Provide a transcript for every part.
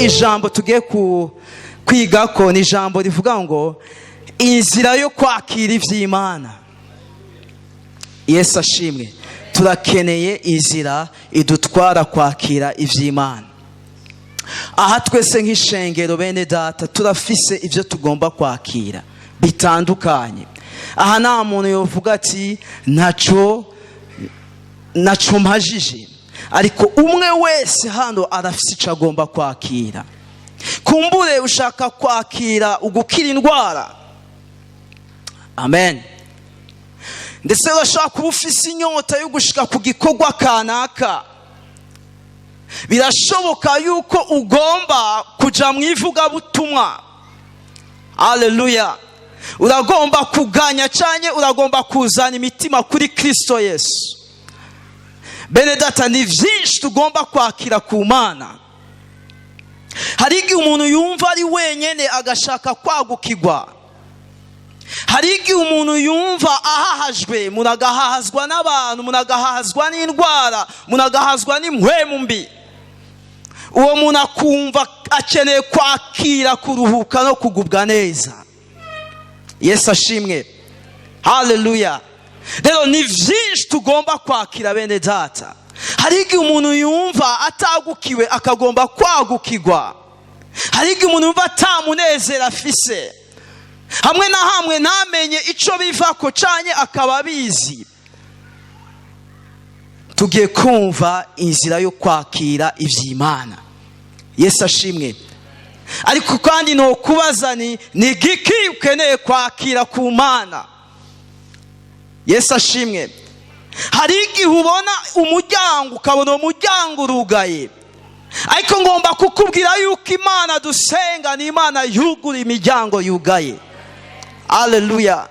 ijambo tugiye kwiga ko ni ijambo rivuga ngo inzira yo kwakira iby'Imana. Yesu ashimwe. Turakeneye inzira idutwara kwakira iby'Imana. Aha twese nk'ishengero bene data turafise ibyo tugomba kwakira bitandukanye. Aha nta muntu yovuga ati ntaco mpajije, ariko umwe wese hano arafise icyo agomba kwakira. Kumbure ushaka kwakira ugukira indwara, amen, ndetse urashaka kuba ufise inyota yo gushika ku gikorwa kanaka. Birashoboka yuko ugomba kuja mu ivugabutumwa. Haleluya. Uragomba kuganya cyane, uragomba kuzana imitima kuri Kristo Yesu. Bene data, ni byinshi tugomba kwakira ku Mana. Hari igihe umuntu yumva ari wenyene agashaka kwagukirwa. Hari igihe umuntu yumva ahahajwe, munagahazwa n'abantu, munagahazwa n'indwara, munagahazwa n'impwemu mbi. Uwo muntu akumva akeneye kwakira, kuruhuka no kugubwa neza. Yesu ashimwe. Haleluya. Rero ni byinshi tugomba kwakira bene data. Hari igihe umuntu yumva atagukiwe akagomba kwagukirwa. Hari igihe umuntu yumva atamunezero afise, hamwe na hamwe ntamenye icyo bivako cyane akaba abizi. Tugiye kumva inzira yo kwakira iby'Imana. Yesu ashimwe. Ariko kandi no kubaza ni giki ukeneye kwakira ku Mana. Yesu ashimwe. Hari igihe ubona umuryango ukabona umuryango urugaye, ariko ngomba kukubwira yuko Imana dusenga ni Imana yugura imiryango yugaye. Haleluya.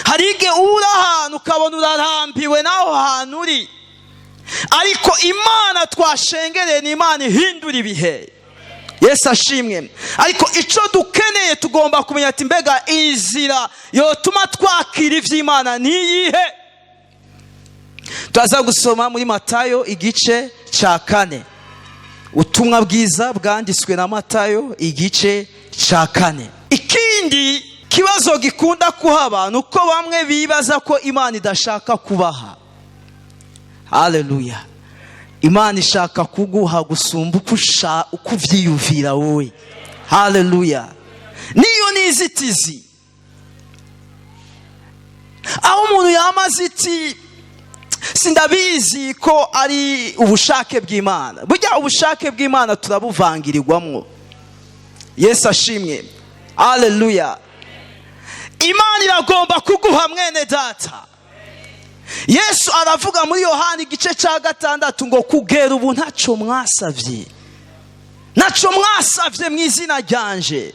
Hari igihe uri ahantu ukabona urarambiwe n'aho hantu uri, ariko Imana twashengereye ni Imana ihindura ibihe. Yesu ashimwe. Ariko icyo dukeneye tugomba kumenya ati mbega inzira yotuma twakira iby'Imana ni iyihe? Turaza gusoma muri Matayo igice cya 4. Ubutumwa bwiza bwanditswe na Matayo igice cya 4. Ikindi kibazo gikunda kuhaba nuko bamwe bibaza ko Imana idashaka kubaha. Haleluya. Imana ishaka kuguha gusumba uko uvyiyumvira wowe. Haleluya. Niyo nizitizi. Aho umuntu yamaze iti sindabizi ko ari ubushake bw'Imana. Burya ubushake bw'Imana turabuvangirirwamwo. Yesu ashimwe. Haleluya. Imana iragomba kuguha mwene data. Yesu aravuga muri Yohana igice cya 6 ngo kugera ubu ntaco mwasavye. Naco mwasavye mu izina ryanje,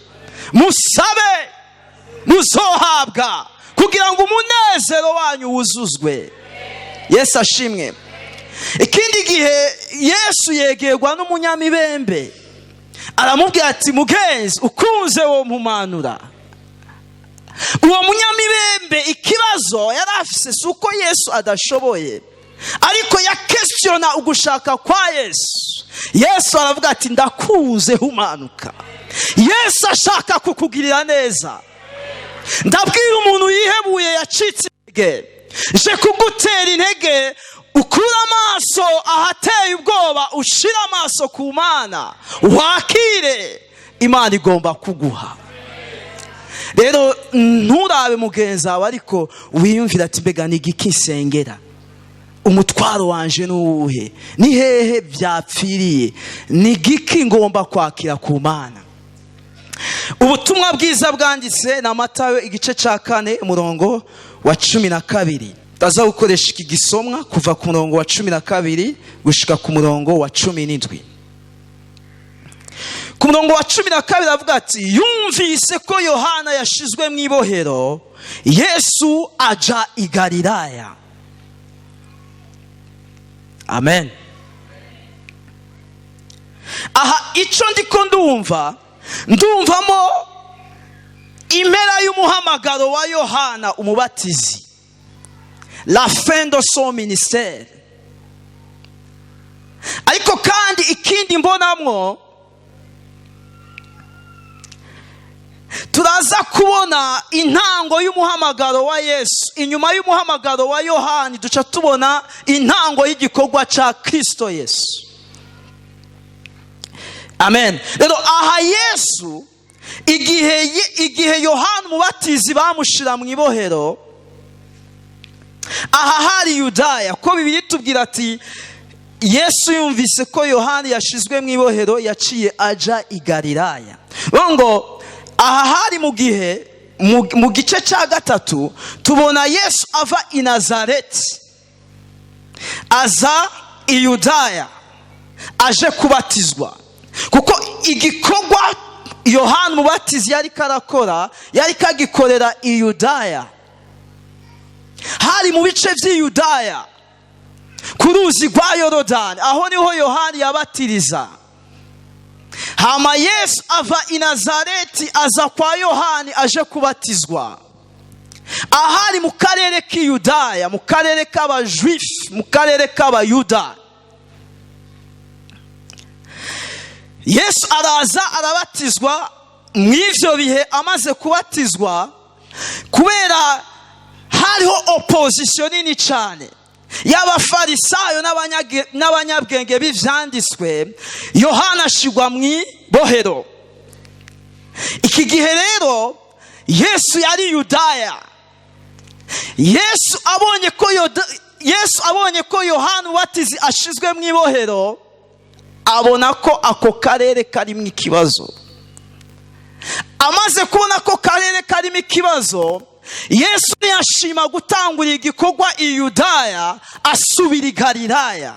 musabe muzohabwa, kugira ngo umunezero wanyu wuzuzwe. Yesu ashimwe. Ikindi gihe Yesu yegerwa n'umunyamibembe, aramubwira ati mugenzi ukunze wo mpumanura. Uwo munyamibembe ikibazo yari afise suko Yesu adashoboye, ariko yakestiona ugushaka kwa Yesu. Yesu aravuga ati ndakuze humanuka. Yesu ashaka kukugirira neza. Ndabwira umuntu yihebuye yacitse intege, je kugutera intege, ukura amaso ahateye ubwoba, ushira amaso ku Mana, wakire Imana igomba kuguha. Rero nturabe mugenzi wawe ariko wiyumvira ati mbega ni giki nsengera, umutwaro wanje nuwuhe, ni hehe byapfiriye, ni giki ngomba kwakira ku Mana. Ubutumwa bwiza bwanditse na Matayo igice cya 4 umurongo wa 12. Taza gukoresha iki gisomwa kuva ku murongo wa 12 gushika ku murongo wa 17. Ku murongo wa 12 avuga ati yumvise ko Yohana yashizwe mu ibohero, Yesu aja i Galilaya. Amen. Aha ico ndiko ndumvamo impera y'umuhamagaro wa Yohana umubatizi, la fin de son ministère. Ariko kandi ikindi mbonamwo turaza kubona intango y'umuhamagaro wa Yesu. Inyuma y'umuhamagaro wa Yohani duca tubona intango y'igikorwa cya Kristo Yesu. Amen. Rero aha Yesu igihe Yohani umubatizi bamushira mu ibohero, aha hari Yudaya, ko Bibiliya itubwira ati Yesu yumvise ko Yohani yashizwe mu ibohero yaciye aja i Galilaya. Ngo aha hari mu gice cya gatatu tubona Yesu ava i Nazareti aza i Yudaya aje kubatizwa, kuko igikorwa Yohani umubatizi yari karakora yari kagikorera i Yudaya, hari mu bice by'i Yudaya ku ruzi rwa Yorodani, aho niho Yohani yabatiriza. Hama Yesu ava i Nazareti aza kwa Yohani aje kubatizwa, ahari mu karere k'i Yudaya, mu karere k'Abajwifu, mu karere k'Abayuda. Yesu araza arabatizwa. Mu ivyo bihe amaze kubatizwa, kubera hariho opposition nini cyane y'abafarisayo n'abanyabwenge b'ivyanditswe, Yohana ashigwa mu ibohero. Iki gihe rero Yesu yari Yudaya. Yesu abonye ko Yohana ubatizi ashizwe mu ibohero, abona ko ako karere karimo ikibazo. Amaze kubona ko karere karimo ikibazo, Yesu yashima gutangurira igikorwa i Yudaya asubira i Galilaya.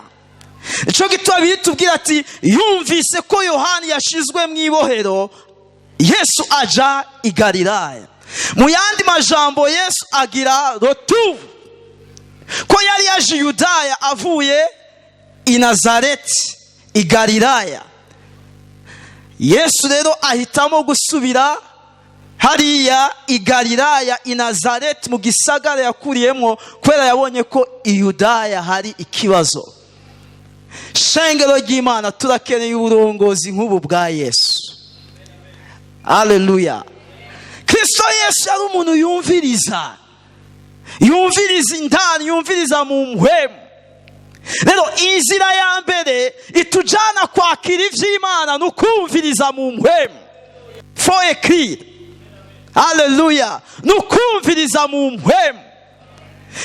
Ico gitwa bitubwira ati yumvise ko Yohani yashizwe mu ibohero, Yesu aja i Galilaya. Mu yandi majambo Yesu agira retour, ko yari yaje i Yudaya avuye i Nazareti i Galilaya. Yesu rero ahitamo gusubira hariya i Galilaya i Nazareti mu gisagara yakuriyemo, kubera yabonye ko i Yudaya hari ikibazo. Shengero ry'Imana, turakeneye uburongozi nk'ubu bwa Yesu. Haleluya. Kristo Yesu yari umuntu yumviriza indani, yumviriza mu mpwemu. Rero inzira ya mbere itujana kwakira ivy'Imana nukumviriza mu mpwemu. Faut écrire. Haleluya. Nukumviriza mu mpwemu.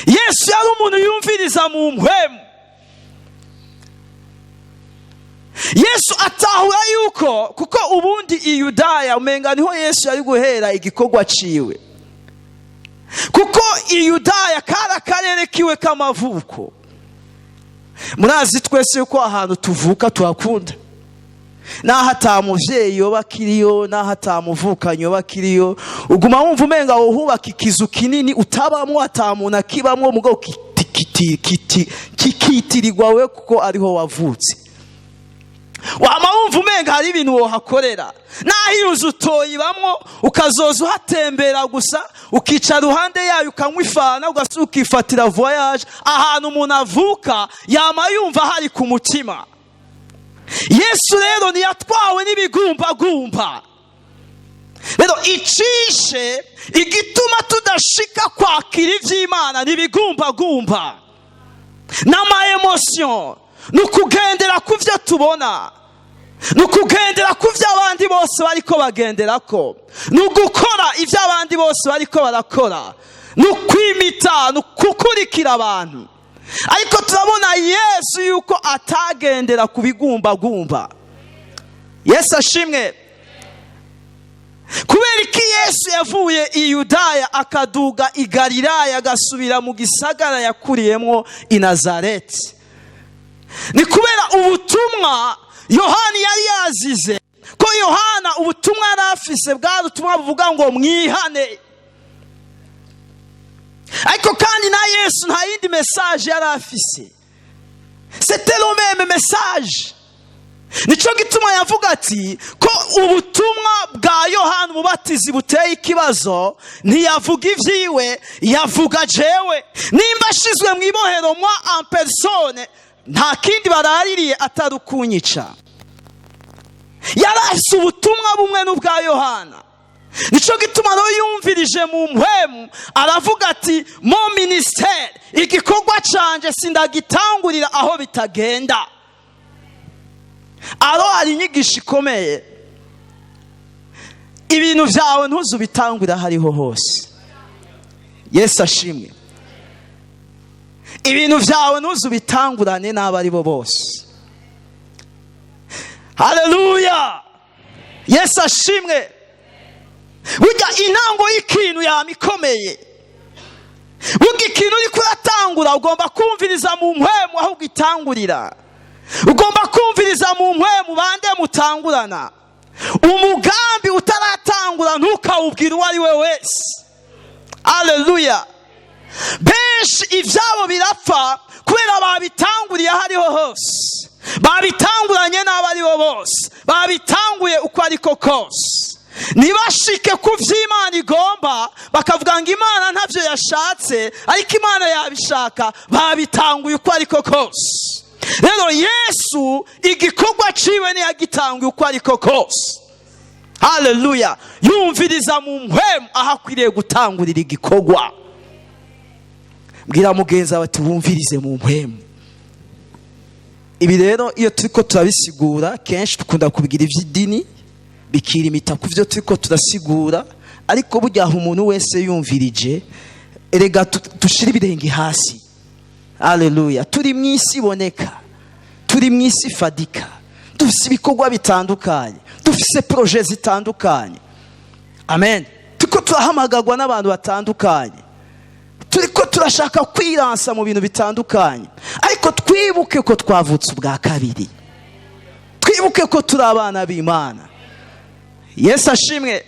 Yesu yari umuntu yumviriza mu mpwemu. Yesu atahura yuko kuko ubundi i Yudaya umenga niho Yesu yari guhera igikorwa ciwe, kuko i Yudaya kara karere kiwe k'amavuko. Murazi twese yuko ahantu tuvuka tuhakunda, naho atamuvyeyi yoba kiriyo, naho atamuvukanyi yoba kiriyo, uguma wumva umenga wohubaka ikizu kinini utabamwo, atamuntu akibamwo, mugabo kikitirirwa we kuko ariho wavutse. Wama wumva umenga hari ibintu wohakorera, naho iyo nzu utoyibamwo ukazoza uhatembera gusa, ukicara ruhande yayo ukanywa ifana, ukifatira voyage. Ahantu umuntu avuka yama yumva hari ku mutima. Yesu rero ntiyatwawe n'ibigumbagumba. Rero icishe igituma tudashika kwakira ivy'Imana n'ibigumbagumba n'ama emotion, nukugendera ku vyo tubona, nukugendera ku vyo abandi bose bariko bagenderako, nugukora ivyo abandi bose bariko barakora, nukwimita, nukukurikira abantu. Ariko turabona Yesu yuko atagendera ku bigumbagumba. Yesu ashimwe. Kubera iki Yesu yavuye i Yudaya akaduga i Galilaya agasubira mu gisagara yakuriyemo i Nazareti? Ni kubera ubutumwa Yohani yari yazize, ko Yohana ubutumwa yarafise bwa ubutumwa buvuga ngo mwihane. Ariko kandi na Yesu nta yindi message yarafise. C'était le même message. Nico gituma yavuga ati ko ubutumwa bwa Yohana umubatizi buteye ikibazo, ntiyavuga ivyiwe, yavuga jewe. Nimba shizwe mu ibohero mwa en personne, nta kindi baraririye atari ukunyica. Yarahise ubutumwa bumwe n'ubwa Yohana. nico gituma no yumvirije mu mpwemu aravuga ati mo ministeri igikorwa canje sindagitangurira aho bitagenda. Aro hari inyigisho ikomeye, ibintu vyawe ntuzubitangurira hariho hose. Yesu ashimwe. Ibintu vyawe ntuzubitangurane n'abari bo bose. Haleluya. Yesu ashimwe. Burya intango y'ikintu yamikomeye. Burya ikintu uriko uratangura ugomba kumviriza mu mpwemu aho ugitangurira. Ugomba kumviriza mu mpwemu bande mutangurana. Umugambi utaratangura ntukawubwira uwo ari we wese. Haleluya. Benshi ivyabo birapfa kubera babitanguriye hariho hose. Babitanguranye n'abari bo bose. Babitanguye uko ariko kose. Nibashike ku vy'Imana igomba bakavuga ngo Imana ntavyo yashatse ariko Imana yabishaka, babitanguye uko ariko kose. Rero Yesu igikorwa ciwe ni yagitanguye uko ariko kose. Haleluya. Yumviriza mu mpwemu aho akwiriye gutangurira igikorwa. Bwira mugenzi wawe ati wumvirize mu mpwemu. Ibi rero iyo turiko turabisigura kenshi dukunda kubigira ivy'idini bikirimita ku vyo turiko turasigura, ariko burya umuntu wese yumvirije erega dushira ibirenge hasi. Haleluya. Turi mwisi iboneka, turi mwisi fadika, dufise ibikorwa bitandukanye, dufise proje zitandukanye. Amen. Turiko turahamagagwa n'abantu batandukanye, turiko turashaka kwiransa mu bintu bitandukanye, ariko twibuke ko twavutse ubwa kabiri, twibuke ko turi abana b'Imana. Yesu ashimwe.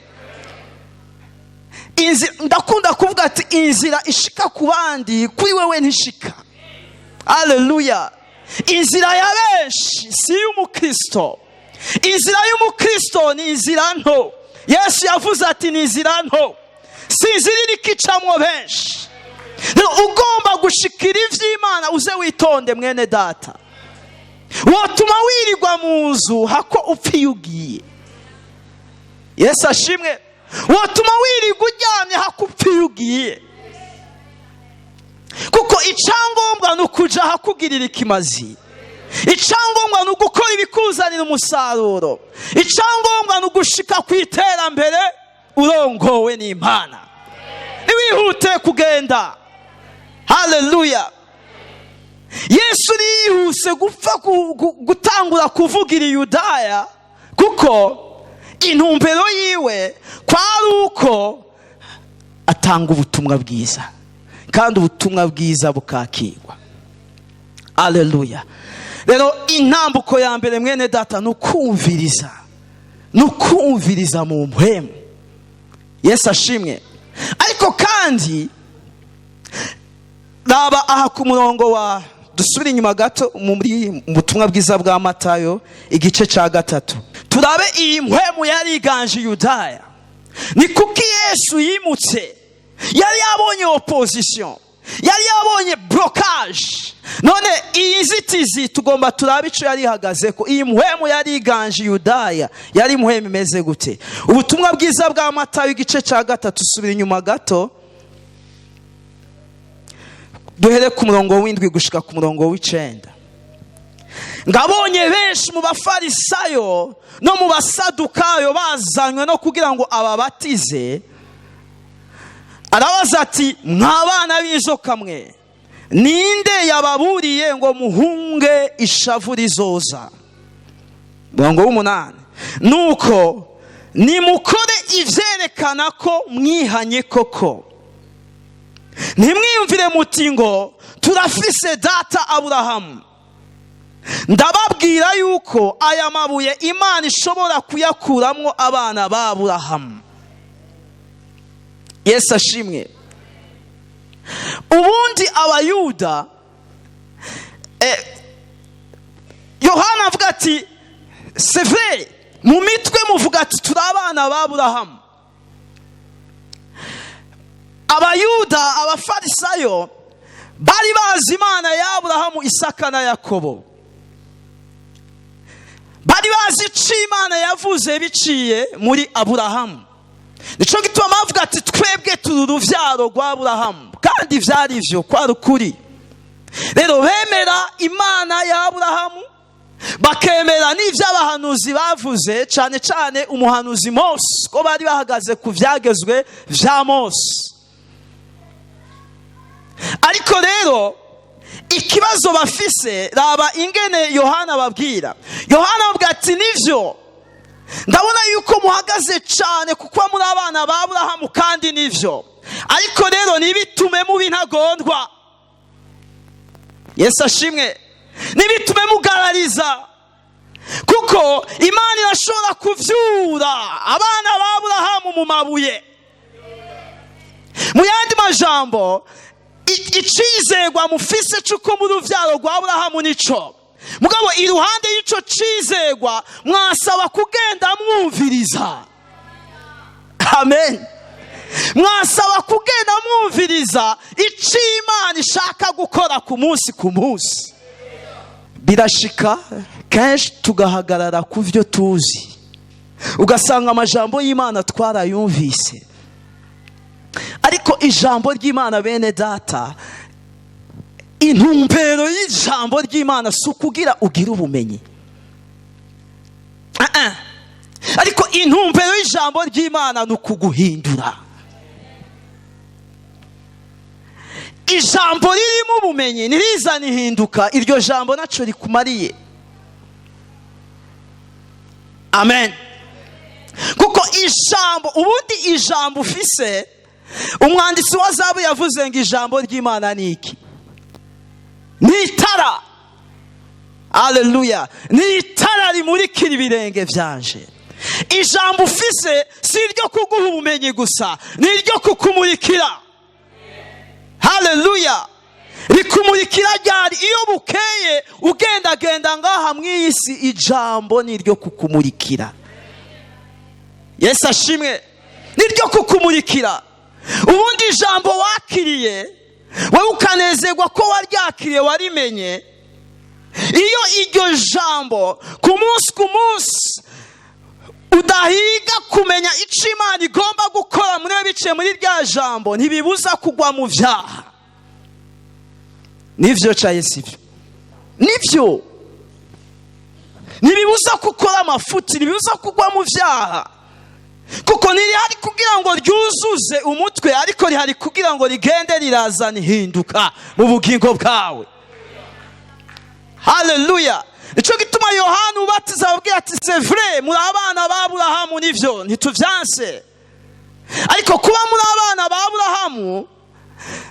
Ndakunda kuvuga ati inzira ishika ku bandi kuri wewe ntishika. Haleluya. Inzira ya benshi si y'umukristo. Inzira y'umukristo ni inzira nto. Yesu yavuze ati ni inzira nto, si inzira irikicamwo benshi. Ugomba gushikira ivy'Imana uze witonde mwene data. Wotuma wirirwa mu nzu hako upfiye ugiye. Yesu ashimwe. Wotuma wirirwa uryamye hako upfiye ugiye. Kuko icyangombwa nukuja hakugirira ikimazi. Icyangombwa nugukora ibikuzanira umusaruro. Icyangombwa nugushika kwiterambere urongowe n'Imana. Niwihute kugenda. Haleluya. Yesu niyihuse gupfa gutangura kuvugira Yudaya, kuko intumbero yiwe kwari uko atanga ubutumwa bwiza, kandi ubutumwa bwiza bukakirwa. Haleluya. Rero intambuko ya mbere mwene data nukumviriza, nukumviriza mu mpwemu. Yesu ashimwe. Ariko kandi raba aha ku murongo wa dusubira inyuma gato muri butumwa bwiza bwa Matayo igice ca 3. Turabe iyi mpwemu yari iganje Yudaya. Ni kuki Yesu yimutse? Yari yabonye opposition, yari yabonye blocage. None iyi nzitizi tugomba turabe ico yari ihagaze ko. Iyi mpwemu yari iganje Yudaya yari mpwemu imeze gute? Ubutumwa bwiza bwa Matayo igice ca 3 subira inyuma gato. Duhere ku murongo w'indwi gushika ku murongo w'9. Ngabonye benshi mu bafarisayo no mu basadukayo bazanywe no kugira ngo ababatize. Arabaza ati mwabana b'inzoka mwe, ninde yababuriye ngo muhunge ishavu rizoza? Murongo w'8. Nuko nimukore ivyerekana ko mwihanye koko. Ntimwiyumvire muti ngo turafise data Aburahamu. Ndababwira yuko aya mabuye Imana ishobora kuyakuramwo abana ba Aburahamu. Yesu ashimwe. Ubundi abayuda Yohana avuga ati c'est vrai, mu mitwe muvuga ati turi abana ba Aburahamu. Abayuda abafarisayo bari bazi Imana ya Aburahamu, Isaka na Yakobo. Bari bazi ico Imana yavuze biciye muri Aburahamu. nico gituma bavuga ati twebwe turi uruvyaro rwa Aburahamu, kandi vyari vyo kwari ukuri. Rero bemera Imana ya Aburahamu, bakemera n'ivy'abahanuzi bavuze, cane cane umuhanuzi Mose, ko bari bahagaze ku vyagezwe vya Mose. Ariko rero ikibazo bafise, raba ingene Yohana babwira. Yohana avuga ati nivyo, ndabona yuko muhagaze cane kuko muri abana ba Aburahamu, kandi nivyo, ariko rero nibitume mubi ntagondwa. Yesu ashimwe. Nibitume mugarariza, kuko Imana irashobora kuvyura abana ba Aburahamu mu mabuye. Mu yandi majambo, icizegwa mufise cuko mu ruvyaro rwa Aburahamu nico. Mugabo iruhande y'ico cizegwa mwasaba kugenda mwumviriza. Amen. Mwasaba kugenda mwumviriza ico Imana ishaka gukora ku munsi ku munsi. Birashika kenshi tugahagarara ku vyo tuzi, ugasanga amajambo y'Imana twarayumvise, ariko ijambo ry'Imana bene data, intumbero y'ijambo ry'Imana si ukugira ugire ubumenyi, ariko intumbero y'ijambo ry'Imana ni ukuguhindura. Ijambo ririmo ubumenyi nirizana ihinduka, iryo jambo naco rikumariye. Amen. Kuko ijambo, ubundi ijambo ufise, umwanditsi wa Zaburi yavuze ngo ijambo ry'Imana ni iki? Ni itara. Haleluya. Ni itara rimurikira ibirenge vyanje. Ijambo ufise si iryo kuguha ubumenyi gusa, ni iryo kukumurikira. Haleluya. Rikumurikira ryari? Iyo bukeye ugendagenda ngaha mw'isi, ijambo ni iryo kukumurikira. Yesu ashimwe. Ni iryo kukumurikira. Ubundi ijambo wakiriye, wewe ukanezerwa ko waryakiriye, warimenye, iyo iryo jambo ku munsi udahiga kumenya ico Imana igomba gukora muri biciye muri rya jambo, ntibibuza kugwa mu vyaha. Nivyo caye sivyo? Nivyo. Ntibibuza gukora amafuti, ntibibuza kugwa mu vyaha, kuko ntirihari kugira ngo ryuzuze umutwe, ariko rihari kugira ngo rigende rirazana ihinduka mu bugingo bwawe. Haleluya. Nico gituma Yohana ubatiza ababwira ati c'est vrai, muri abana ba Aburahamu, nivyo ntituvyanse, ariko kuba muri abana ba Aburahamu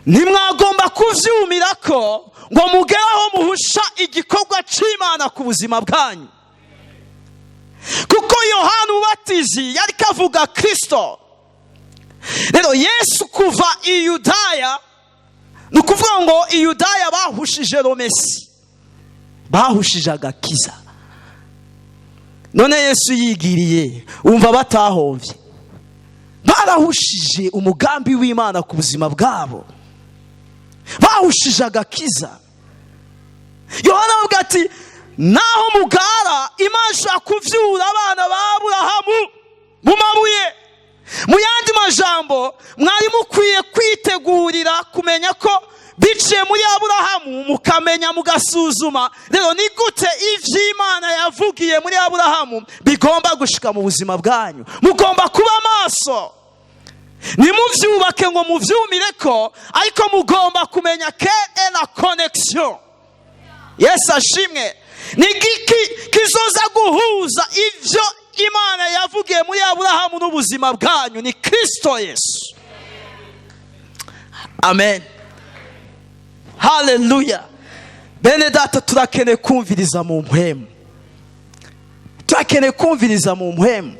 ntimwagomba kuvyumirako ngo mugeraho muhusha igikorwa c'Imana ku buzima bwanyu. Kuko Yohana ubatizi yari kavuga Kristo. Rero Yesu kuva i Yudaya, nukuvuga ngo i Yudaya bahushije Romesi, bahushije agakiza. None Yesu yigiriye, umva batahomvye, barahushije umugambi w'Imana ku buzima bwabo, bahushije agakiza. Yohana avuga ati naho mugara, Imana ishaka kuvyura abana ba Aburahamu mu mabuye. Mu yandi majambo, mwari mukwiye kwitegurira kumenya ko biciye muri Aburahamu, mukamenya mugasuzuma, rero ni gute ivy'Imana yavugiye muri Aburahamu bigomba gushika mu buzima bwanyu. Mugomba kuba maso, nimuvyubake ngo muvyumireko, ariko mugomba kumenya que est la connexion. Yesu ashimwe. Ni giki kizoza guhuza ivyo Imana yavugiye muri Aburahamu n'ubuzima bwanyu? Ni Kristo Yesu. Amen. Haleluya. Bene data, turakeneye kumviriza mu mpwemu, turakeneye kumviriza mu mpwemu.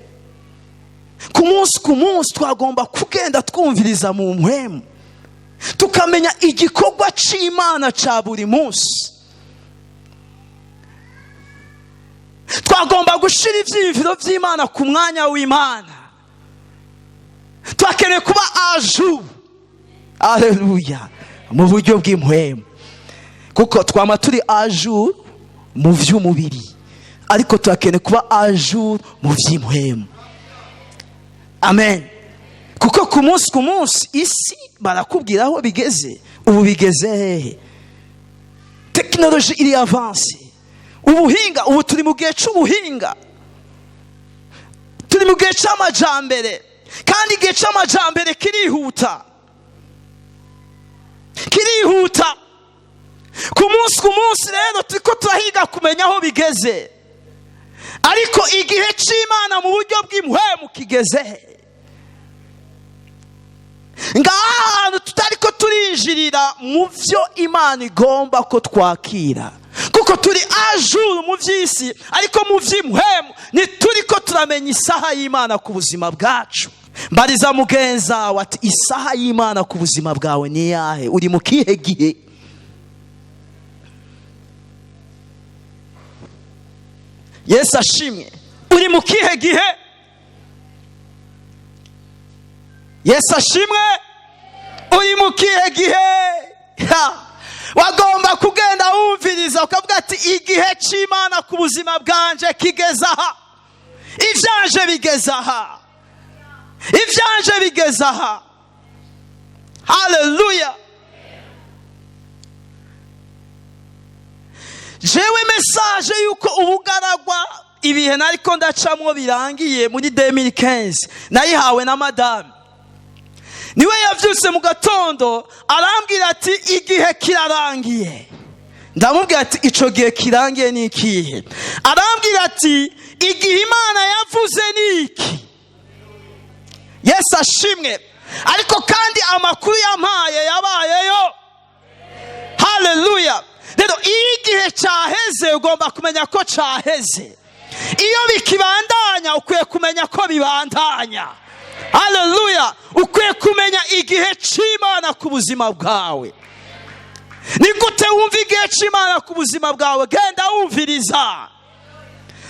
Ku munsi twagomba kugenda twumviriza mu mpwemu, tukamenya igikorwa c'Imana ca buri munsi. Twagomba gushira ivyiyumviro vy'Imana ku mwanya w'Imana. Twakeneye kuba aju. Haleluya. Mu buryo bw'impwemu, kuko twama turi aju mu vy'umubiri, ariko twakeneye kuba aju mu vy'impwemu. Amen. kuko ku munsi isi barakubwira aho bigeze. Ubu bigeze hehe? Tekinoloji iri avanse, ubuhinga, ubu turi mu gihe cy'ubuhinga, turi mu gihe cy'amajambere, kandi igihe cy'amajambere kirihuta. Ku munsi rero turiko turahiga kumenya aho bigeze, ariko igihe cy'Imana mu buryo bw'impwemu kigeze he? Ngaha hantu tutariko turinjirira mu byo Imana igomba ko twakira, kuko turi ajuru mu by'isi, ariko mu by'impwemu ntituriko turamenya isaha y'Imana ku buzima bwacu. Mbariza mugenza wawe ati isaha y'Imana ku buzima bwawe ni yahe? Uri mu kihe gihe? Yesu ashimwe. Uri mu kihe gihe? Yesu ashimwe. Uri mu kihe gihe? Wagomba kugenda wumviriza ukavuga ati igihe cy'Imana ku buzima bwanje kigeze aha, ivyanje bigeze aha, ivyanje bigeze aha. Haleluya. Jewe message yuko ubugaragwa ibihe nariko ndacamwo birangiye muri 2015 nayihawe na madame. Niwe yavyutse mu gatondo arambwira ati igihe kirarangiye. Ndamubwira ati ico gihe kirangiye ni ikihe? Arambwira ati igihe Imana yavuze ni iki. Yesu ashimwe. Ariko kandi amakuru yampaye yabayeyo. Haleluya. Rero igihe cyaheze ugomba kumenya ko cyaheze. Iyo bikibandanya ukwiye kumenya ko bibandanya. Haleluya. Ukwiye kumenya igihe cy'Imana ku buzima bwawe. Ni gute wumva igihe cy'Imana ku buzima bwawe? Genda wumviriza.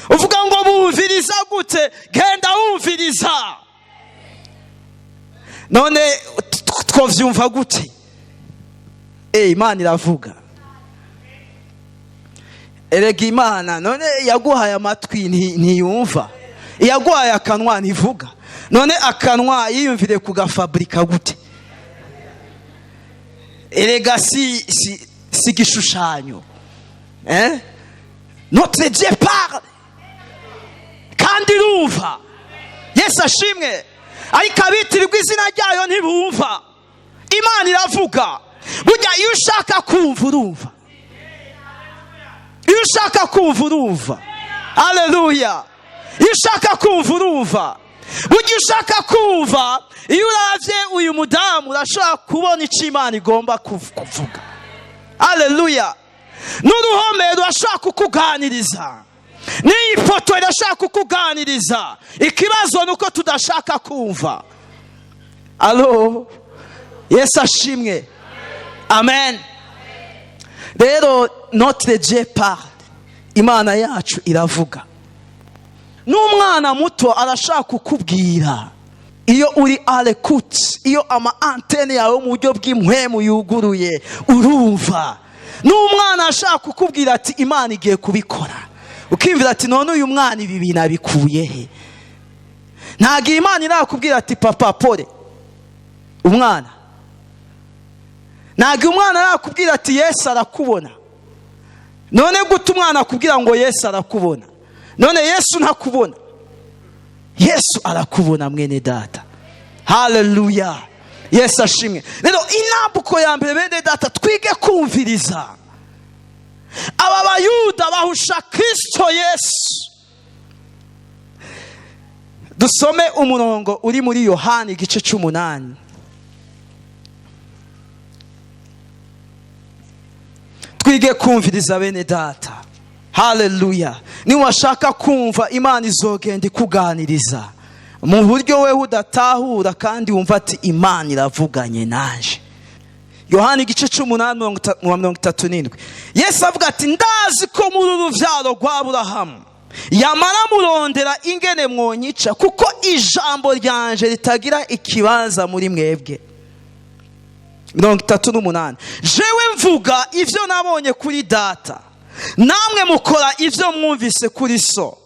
Uvuga ngo bumviriza gute? Genda wumviriza. None twovyumva gute? Imana iravuga. Erega Imana none yaguhaye amatwi ntiyumva, yaguhaye akanwa ntivuga. None akanwa yiyumvire kugafabrika gute? Erega si gishushanyo. Notre Dieu parle kandi rumva. Yesu ashimwe. Ariko abitirirwa izina ryayo ntibumva. Imana iravuga. Burya iyo ushaka kumva urumva. Iyo ushaka kumva urumva. Haleluya. Iyo ushaka kumva urumva. Burya ushaka kumva, iyo uravye uyu mudamu urashobora kubona icyo Imana igomba kuvuga. Haleluya. N'uruhome rurashobora kukuganiriza, n'iyi foto irashobora kukuganiriza. Ikibazo nuko tudashaka kumva. Alo. Yesu ashimwe. Amen. Rero notre Dieu parle. Imana yacu iravuga. N'umwana muto arashaka kukubwira. Iyo uri à l'écoute, iyo ama antenne yawe mu buryo bw'impwemu yuguruye, urumva. N'umwana ashaka kukubwira ati Imana igiye kubikora. Ukimvira ati none uyu mwana ibi bintu abikuye he? Ntago Imana irakubwira ati papa pole. Umwana. Ntago umwana arakubwira ati Yesu arakubona. None gute umwana akubwira ngo Yesu arakubona? None Yesu ntakubona. Yesu arakubona mwene data. Haleluya. Yesu ashimwe. Rero inambuko ya mbere bene data twige kumviriza. Aba bayuda bahusha Kristo Yesu. Dusome umurongo uri muri Yohana igice 8. Twige kumviriza bene data. Haleluya. Ni washaka kumva Imana izogenda kuganiriza mu buryo we udatahura kandi wumva ati Imana iravuganye nanje. Yohana igice 8:37. Yesu avuga ati ndazi ko muri uruvyaro rwa Aburahamu yamara murondera ingene mwonyica, kuko ijambo ryanje ritagira ikibanza muri mwebwe. 38. Jewe mvuga ivyo nabonye kuri data, namwe mukora ivyo mwumvise kuri so.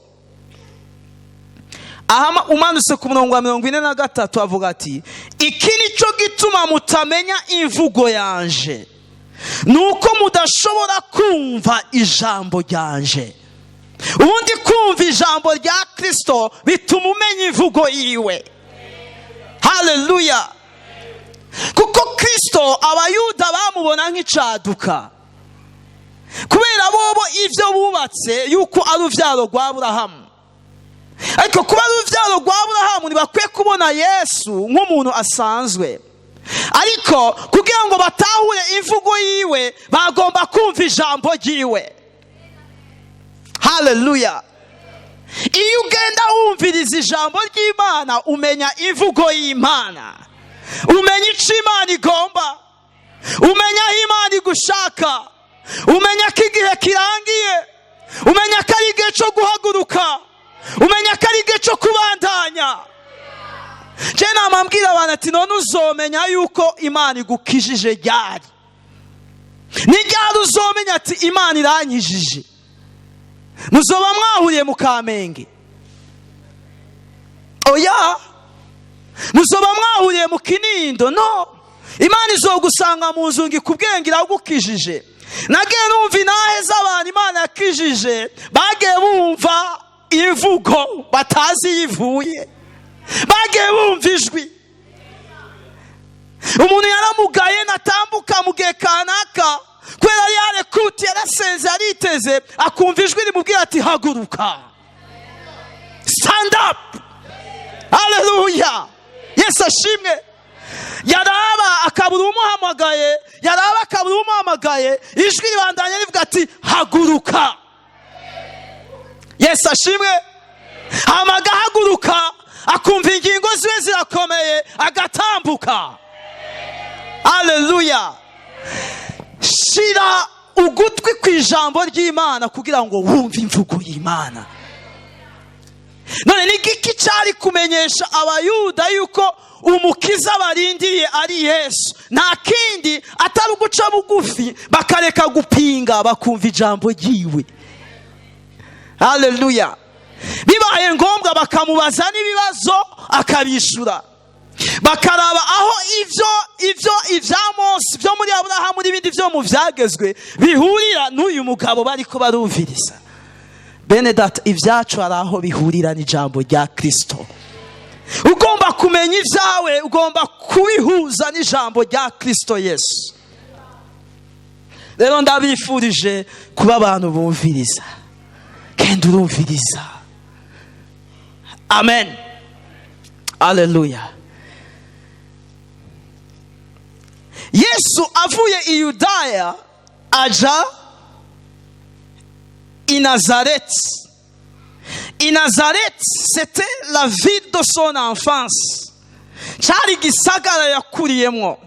aha umanutse ku murongo wa 43 avuga ati iki nico gituma mutamenya imvugo yanje nuko mudashobora kumva ijambo ryanje. Ubundi kumva ijambo rya Kristo bituma umenya imvugo yiwe. Haleluya. Kuko Kristo abayuda bamubona nk'icaduka kubera bobo ivyo bubatse yuko ari uvyaro rwa Aburahamu. Ariko kuba ari uvyaro rwa Aburahamu ntibakwiye kubona Yesu nk'umuntu asanzwe. Ariko kugira ngo batahure imvugo yiwe bagomba kumva ijambo ryiwe. Haleluya. Iyo ugenda wumviriza ijambo ry'Imana umenya imvugo y'Imana, umenya icyo Imana igomba, umenya aho Imana igushaka, umenya ko igihe kirangiye, umenya ko ari igihe cyo guhaguruka, umenya ko ari igihe cyo kubandanya. Je namambwira abantu ati none uzomenya yuko Imana igukijije ryari? Ni ryari uzomenya ati Imana iranyijije? Muzoba mwahuriye mu Kamenge? Oya. Muzoba mwahuriye mu Kinindo? No. Imana izogusanga mu nzu ngikubwenge iragukijije. Nagiye numva inahe z'abantu Imana yakijije bagiye bumva imvugo batazi yivuye, bagiye bumva ijwi. Umuntu yaramugaye natambuka mu gihe kanaka kubera yarekuti yarasenze ariteze akumva ijwi rimubwira ati haguruka, stand up. Haleluya. Yesu ashimwe. Yaraba akabura umuhamagaye, yaraba akabura umuhamagaye, ijwi ribandanya rivuga ati haguruka. Yesu ashimwe. Hamaga haguruka akumva ingingo ziwe zirakomeye agatambuka. Haleluya. Shira ugutwi ku ijambo ry'Imana kugira ngo wumve imvugo y'Imana. None ni iki cyari kumenyesha abayuda yuko umukiza barindiriye ari Yesu? Nta kindi atari uguca bugufi bakareka gupinga bakumva ijambo ryiwe. Haleluya. Bibaye ngombwa bakamubaza n'ibibazo akabishura, bakaraba aho ivya Mose byo muri Aburahamu n'ibindi byo mu vyagezwe bihurira n'uyu mugabo bariko barumviriza. Bene data, ivyacu ari aho bihurira n'ijambo rya Kristo. Ugomba kumenya ivyawe, ugomba kubihuza n'ijambo rya Kristo Yesu. Rero ndabifurije kuba abantu bumviriza kandi urumviriza. Amen. Haleluya. Yesu avuye i Yudaya aja i Nazareth. I Nazareth, c'était la ville de son enfance. Cyari gisagara yakuriyemwo.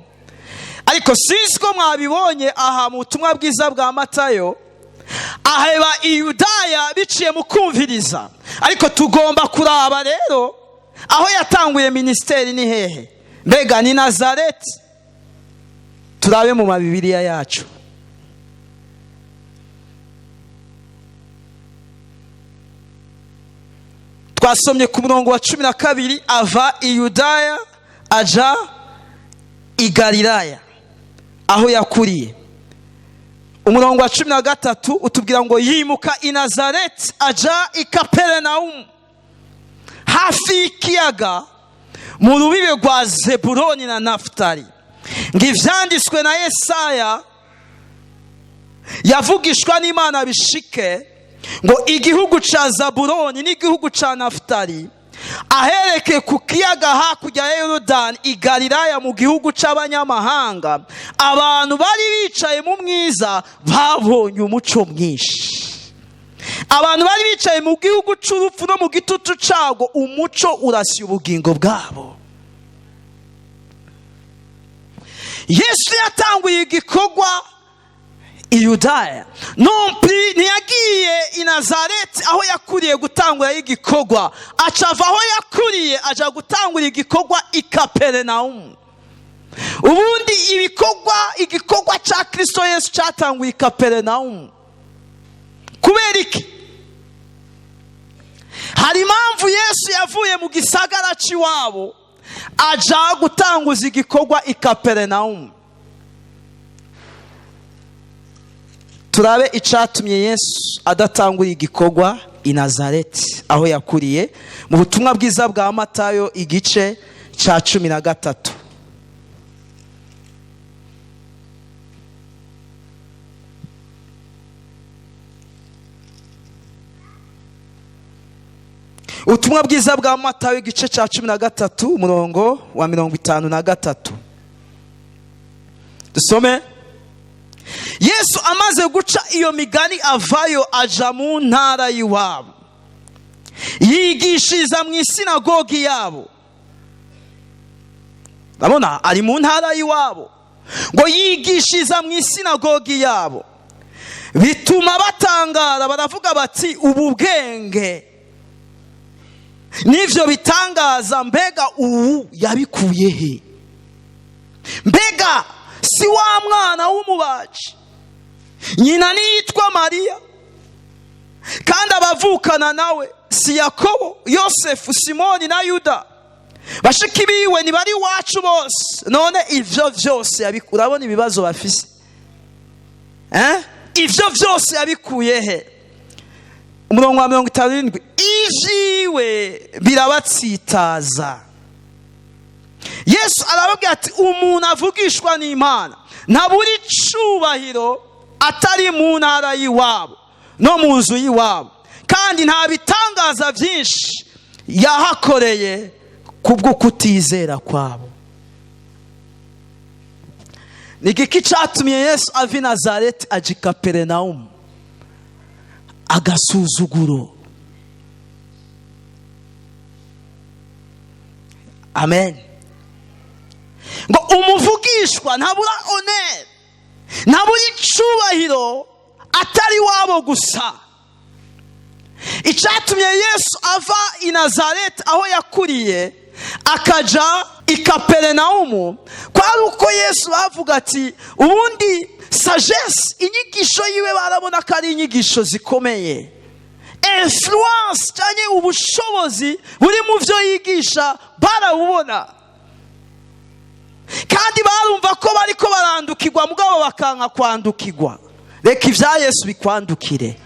Ariko sinzi ko mwabibonye aha mu butumwa bwiza bwa Matayo, aheba i Yudaya biciye mu kumviriza. Ariko tugomba kuraba rero aho yatanguye ministeri ni hehe? Mbega ni Nazareth? Turabe mu mabibiliya yacu. Twasomye ku murongo wa 12 ava i Yudaya aja i Galilaya aho yakuriye. Umurongo wa 13 utubwira ngo yimuka i Nazareth aja i Kapernaum hafi y'ikiyaga mu rubibe rwa Zebuloni na Naftali. Ngivyanditswe na Yesaya yavugishwa n'Imana bishike ngo igihugu ca Zabuloni n'igihugu ca Naftali ahereke ku kiyaga hakurya ya Yorodani i Galilaya mu gihugu c'abanyamahanga, abantu bari bicaye mu mwiza babonye umuco mwinshi. Abantu bari bicaye mu gihugu c'urupfu no mu gitutu cago umuco urasya ubugingo bwabo. Yesu yatanguye igikorwa i Yudaya. Nompli ntiyagiye i Nazareth aho yakuriye gutangura igikorwa, acava aho yakuriye aja gutangura igikorwa i Kapernaum. Ubundi igikorwa ca Kristo Yesu catanguye i Kapernaum. Kubera iki? hari impamvu Yesu yavuye mu gisagara cy'iwabo aja gutanguza igikorwa i Kaperinaumu. Turabe icatumye Yesu adatangura igikorwa i Nazareti aho yakuriye, mu butumwa bwiza bwa Matayo igice ca 13. Ubutumwa bwiza bwa Matayo igice ca 13 umurongo wa 53. Dusome. Yesu amaze guca iyo migani avayo aja mu ntara y'iwabo, yigishiriza mu isinagogi yabo. Urabona, ari mu ntara y'iwabo ngo yigishiriza mu isinagogi yabo. Bituma batangara baravuga bati, ubu bwenge n'ivyo bitangaza mbega ubu yabikuye he? Mbega si wa mwana w'umubaji, nyina niyitwa Mariya, kandi abavukana nawe si Yakobo, Yosefu, Simoni na Yuda? Bashiki biwe ni bari wacu bose. None ivyo vyose yabikuye. Urabona ibibazo bafise, ivyo vyose yabikuye he? Umurongo wa 57. Ijiwe birabatsitaza. Yesu arababwira ati, umuntu avugishwa n'Imana ntaburi cubahiro atari mu ntara y'iwabo no mu nzu y'iwabo, kandi nta bitangaza byinshi yahakoreye kubwo kutizera kwabo. Ni iki cyatumye Yesu ava i Nazareti aja i Kaperinaumu? Agasuzuguro. Amen. Ngo umuvugishwa ntabura honere, ntabura icubahiro atari wabo gusa. Icyatumye Yesu ava i Nazareti aho yakuriye akaja i Kaperinaumu kwari uko Yesu bavuga ati, ubundi sagesse, inyigisho yiwe barabona ko ari inyigisho zikomeye. Influence cyane ubushobozi buri mu byo yigisha barabubona, kandi barumva ko bariko barandukirwa mugabo bakanka kwandukirwa. Reka ibya Yesu bikwandukire.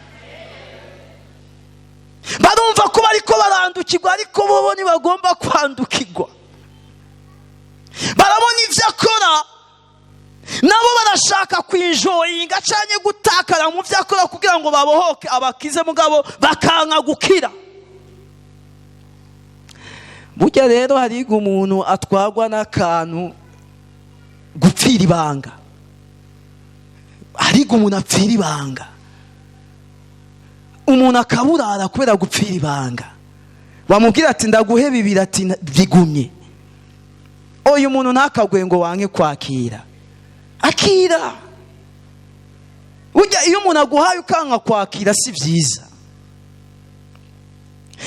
Barumva ko bariko barandukirwa ariko bo ntibagomba kwandukirwa. Barabona ivyo akora, nabo barashaka kwinjoyinga cyane gutakara mu vyo akora kugira ngo babohoke abakize mugabo bakanka gukira. Burya rero hariga umuntu atwagwa n'akantu gupfira ibanga. Hariga umuntu apfira ibanga, umuntu akaburara kubera gupfira ibanga. Bamubwira ati, ndaguhe 2, ati bigumye. Uyu muntu ntakagwe ngo wanke kwakira. Akira. Burya iyo umuntu aguhaye ukanka kwakira si byiza.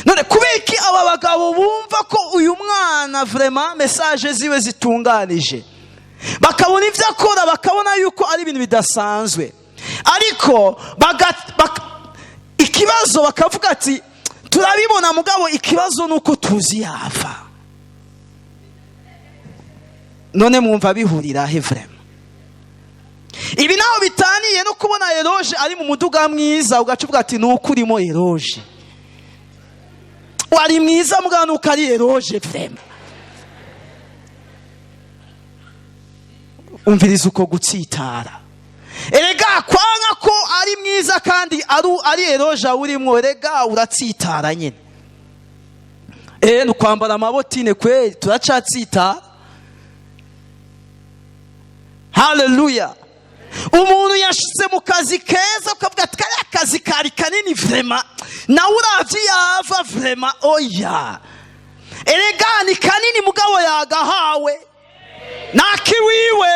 None kubiki aba bagabo bumva ko uyu mwana vraiment message ziwe zitunganije, bakabona ivyo akora, bakabona yuko ari ibintu bidasanzwe, ariko ikibazo bakavuga ati, turabibona mugabo ikibazo nuko tuzi yava. None mwumva bihurira he vraiment? Ibi naho bitaniye no kubona eroge ari mu muduga mwiza ugacuvuga ati, nuko urimo eroge, wari mwiza mugabo nuko ari eroge vraiment. Umviriza uko gutsitara. Erega kwanga ko ari mwiza kandi ari eroge urimo, erega uratsitara nyine. Nukwambara amabotine kweli turacatsitara. Hallelujah. Umuntu yashitse mu kazi keza ukavuga ati, kariya kazi kari kanini vraiment, nawe uravye yava vraiment. Oya, erega ni kanini mugabo yagahawe nakiwiwe.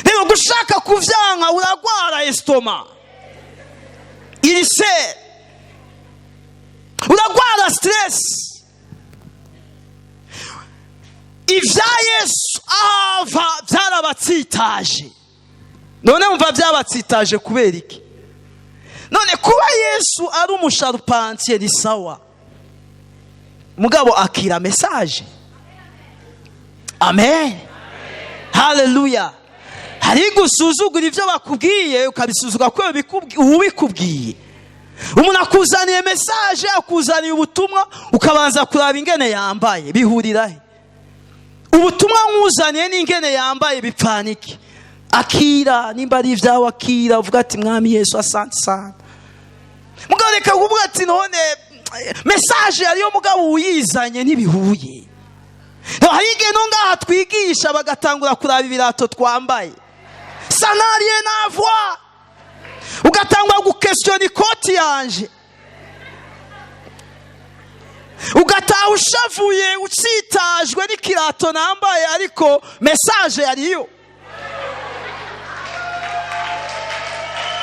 Rero gushaka kuvyanka uragwara estoma, ilise, uragwara stress. Ivya Yesu ava vyarabatsitaje. None umva vyabatsitaje kubera iki? none kuba Yesu ari umusharupansiye ni sawa, mugabo akira message. Amen, haleluya. Hari gusuzugura ivyo bakubwiye ukabisuzugura ko ubikubwiye. Umuntu akuzaniye message, akuzaniye ubutumwa, ukabanza kuraba ingene yambaye, bihurira he? Ubutumwa nkuzaniye n'ingene yambaye bipfaniki. Akira, nimba ari ivyawe akira, uvuga ati mwami Yesu asante sana. Mugabo reka kuvuga ati none message yariyo mugabo uyizanye ntibihuye. Hari igihe no ngaha twigisha bagatangura kuraba ibirato twambaye, ça n'a rien à voir. Ugatangura gukestion ikoti yanje, ugataha ushavuye ucitajwe n'ikirato nambaye, ariko message yariyo.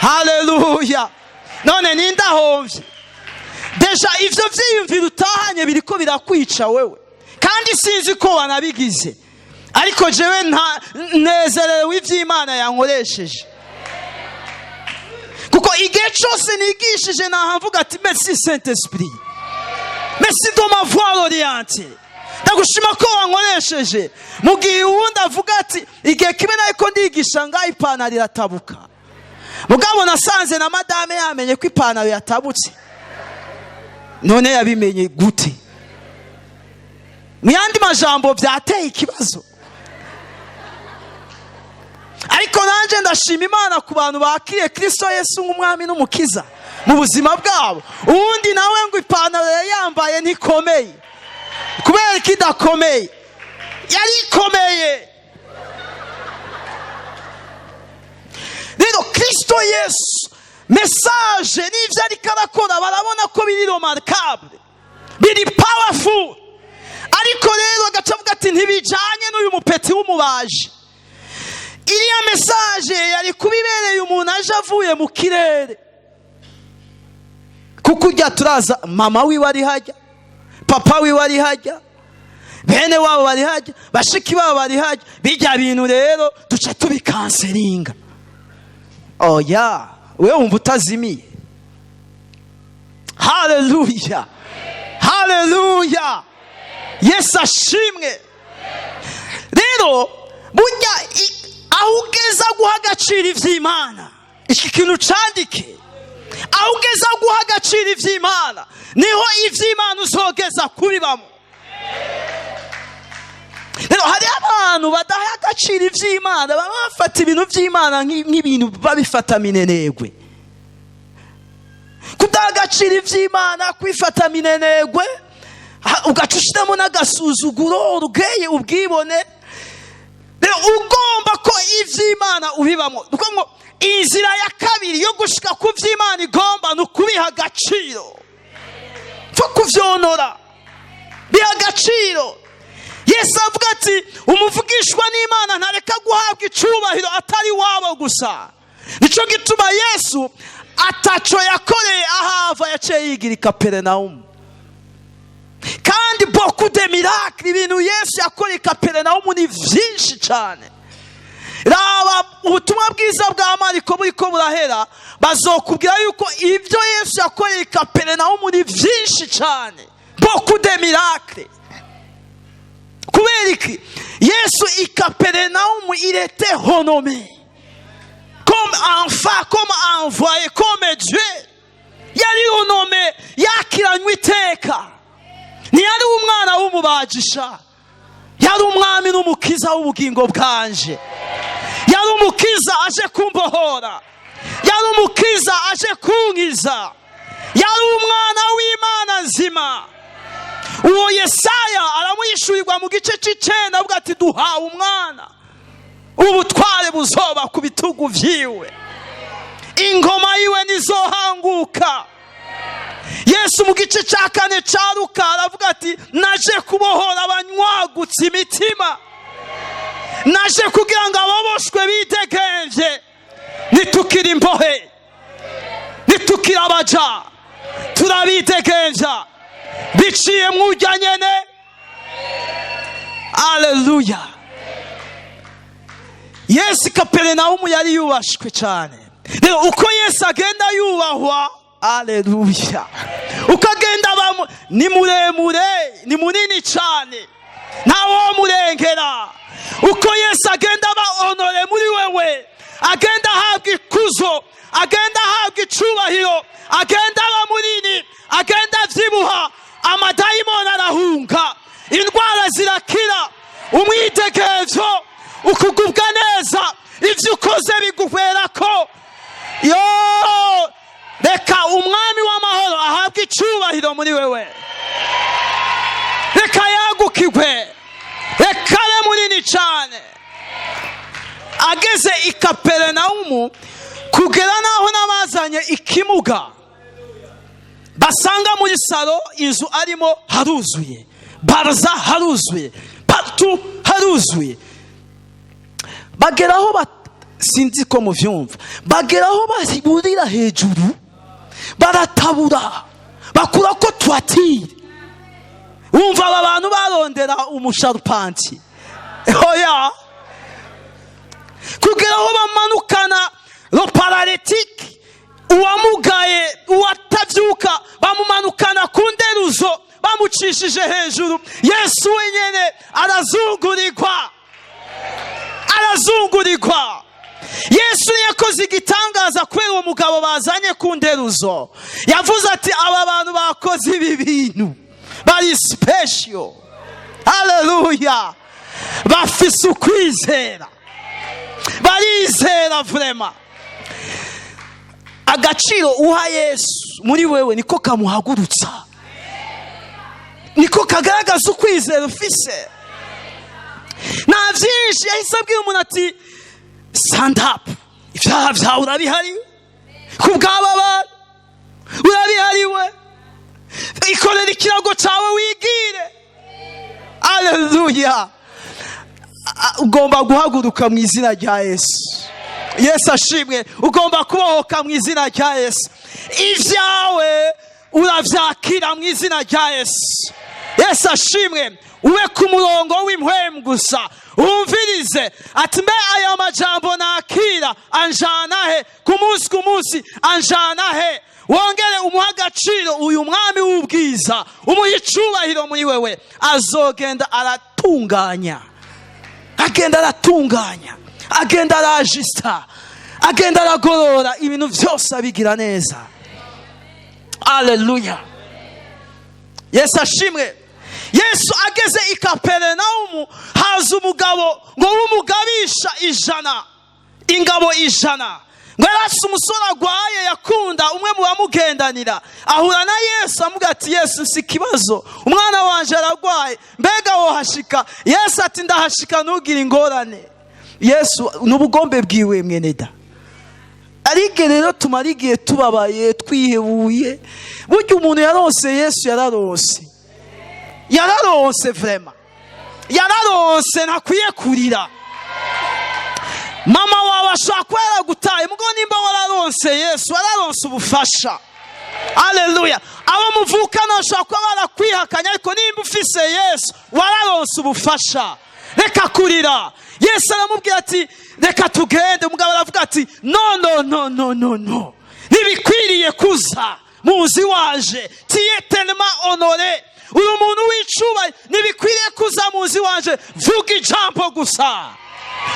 Haleluya. None nindahomvye deja ivyo vyiyumvira utahanye biriko birakwica wewe, kandi sinzi ko wanabigize, ariko jewe nezerewe ivy'Imana yankoresheje. Kuko igihe cyose nigishije nahamvuga ati merci Saint Esprit, merci de ma voix orientée, ndagushima ko wankoresheje. Mu gihe uwundi avuga ati igihe kimwe nariko ndigisha ngaho ipantaro iratabuka, mugabo nasanze na madame yamenye ko ipantaro yatabutse. None yabimenye gute? Mu yandi majambo byateye ikibazo. Ariko nanje ndashima Imana ku bantu bakiriye Kristo Yesu nk'umwami n'umukiza mu buzima bwabo. Uwundi nawe ngo ipantaro yambaye ntikomeye, kubera kidakomeye, yari ikomeye. Rero Kristo Yesu message n'ivyo ariko arakora barabona ko biri remarkable, biri powerful. Ariko rero agacavuga ati ntibijanye n'uyu mupeti w'umubaji. Iriya message yari kubibereye umuntu aje avuye mu kirere, kuko ujya turaza mama wiwe ari hajya, papa wiwe ari hajya, bene wabo bari hajya, bashiki babo bari hajya. Bijya bintu rero duca tubikanseringa. Oya, wewe wumva utazimiye. Haleluya, haleluya, Yesu ashimwe. Rero burya aho ugeza guha agaciro ivy'Imana, iki kintu candike, aho ugeza guha agaciro ivy'Imana niho ivy'Imana uzogeza kubibamo. Rero hari abantu badaha agaciro ivy'Imana, bafata ibintu vy'Imana nk'ibintu babifata minenegwe. Kudaha agaciro ivy'Imana, kwifata minenegwe, ugacushiramo n'agasuzuguro, urugeye, ubwibone. Rero ugomba ko ivy'Imana ubibamo. Kuko ngo inzira ya kabiri yo gushika ku vy'Imana igomba nukubiha agaciro, cyo kuvyonora, biha agaciro. Yesu avuga ati umuvugishwa n'Imana ntareka guhabwa icubahiro atari wabo gusa. Nico gituma Yesu ataco yakoreye ahava yaciye yigira i Kaperinaumu. Kandi beaucoup de miracles, ibintu Yesu yakoreye i Kaperinaumu ni vyinshi cyane. Raba ubutumwa bwiza bwa Mariko buriko burahera, bazokubwira yuko ibyo Yesu yakoreye i Kaperinaumu ni vyinshi cyane. Beaucoup de miracles. Kubera iki? Yesu i Kaperinaumu il était renommé comme enfant, comme envoyé, comme Dieu. Yari renommé, yakiranywe iteka. Ntiyari umwana w'umubajisha, yari umwami n'umukiza w'ubugingo bwanje. Yari umukiza aje kumbohora, yari umukiza aje kunkiza, yari umwana w'Imana nzima. Uwo Yesaya aramwishurirwa mu gice c'icenda avuga ati duhawe umwana, ubutware buzoba ku bitugu vyiwe, ingoma yiwe nizohanguka. Yesu mu gice ca kane ca Luka aravuga ati naje kubohora abanywagutse imitima, naje kugira ngo ababoshwe bidegenvye. Nitukira imbohe, nitukira abaja, turabidegenvya biciye mw'urya nyene. Haleluya. Yesu Kaperinaumu yari yubashwe cyane. rero uko Yesu agenda yubahwa, aleluya, uko agenda ni muremure, ni munini cyane, ntawo murengera. Uko Yesu agenda aba honore muri wewe, agenda ahabwa ikuzo, agenda ahabwa icubahiro, agenda aba munini, agenda avyibuha, amadayimoni arahunga, indwara zirakira, umwidegemvyo, ukugubwa neza, ivyo ukoze biguherako. Yo, reka umwami w'amahoro ahabwe icubahiro muri wewe, reka yagukirwe, reka abe munini cyane. Ageze i Kaperinaumu, kugera naho n'abazanye ikimuga basanga muri salo, inzu arimo haruzuye, baraza haruzuye, patu haruzuye. Bageraho sinzi ko muvyumva, bageraho basiburira hejuru, baratabura, bakura ko twatire. Wumva aba bantu barondera umusharupanti, oya, kugeraho bamanukana lo paralytique, uwamugaye, uwatavyuka, bamumanukana ku nderuzo, bamucishije hejuru. Yesu wenyene arazungurirwa, arazungurirwa. Yesu yakoze igitangaza kubera uwo mugabo bazanye ku nderuzo. Yavuze ati aba bantu bakoze ibi bintu bari special, haleluya, bafise ukwizera, barizera vrema. Agaciro uha Yesu muri wewe niko kamuhagurutsa, niko kagaragaza ukwizera ufise. Nta vyinshi yahise abwira umuntu ati stand up, ivyaha vyawe urabihariwe, kubw'aba bantu urabihariwe, ikorera ikirago cawe wigire, aleluya. Ugomba guhaguruka mu izina rya Yesu. Yesu ashimwe. Ugomba kubohoka mu izina rya Yesu. Ivyawe uravyakira mu izina rya Yesu. Yesu ashimwe. Ube ku murongo w'impwemu gusa, umvirize ati mbe aya majambo nakira anjana he, ku munsi anjana he. Wongere umuha agaciro uyu mwami w'ubwiza, umuha icubahiro muri wewe. Azogenda aratunganya, agenda aratunganya, agenda arajista, agenda aragorora ibintu vyose abigira neza. Aleluya. Yesu ashimwe. Yesu ageze i Kaperinaumu, haza umugabo ngo w'umugabisha 100, ingabo 100. Ngo yarafise umusore agwaye yakunda, umwe mu bamugendanira, ahura na Yesu amuga ati Yesu, si kibazo, umwana wanje aragwaye, mbega wohashika? Yesu ati ndahashika, ntugire ingorane. Yesu n'ubugombe bwiwe mweneda. Arige rero tumara igihe tubabaye, twihebuye. Burya umuntu yaronse Yesu, yararose vrema, yararose, ntakwiye kurira. Mama wawe ashaka kwera gutaye, mugo nimba wararonse Yesu, wararonse ubufasha. Aleluya. Abo muvukana ashaka kuba barakwihakanya, ariko nimba ufise Yesu wararonse ubufasha. Reka kurira. Yesu aramubwira ati reka tugende. Umugabo aravuga ati no, ntibikwiriye kuza muzi waje, tiyetenema honore, uri umuntu w'icuba, ntibikwiriye kuza muzi waje, vuga ijambo gusa,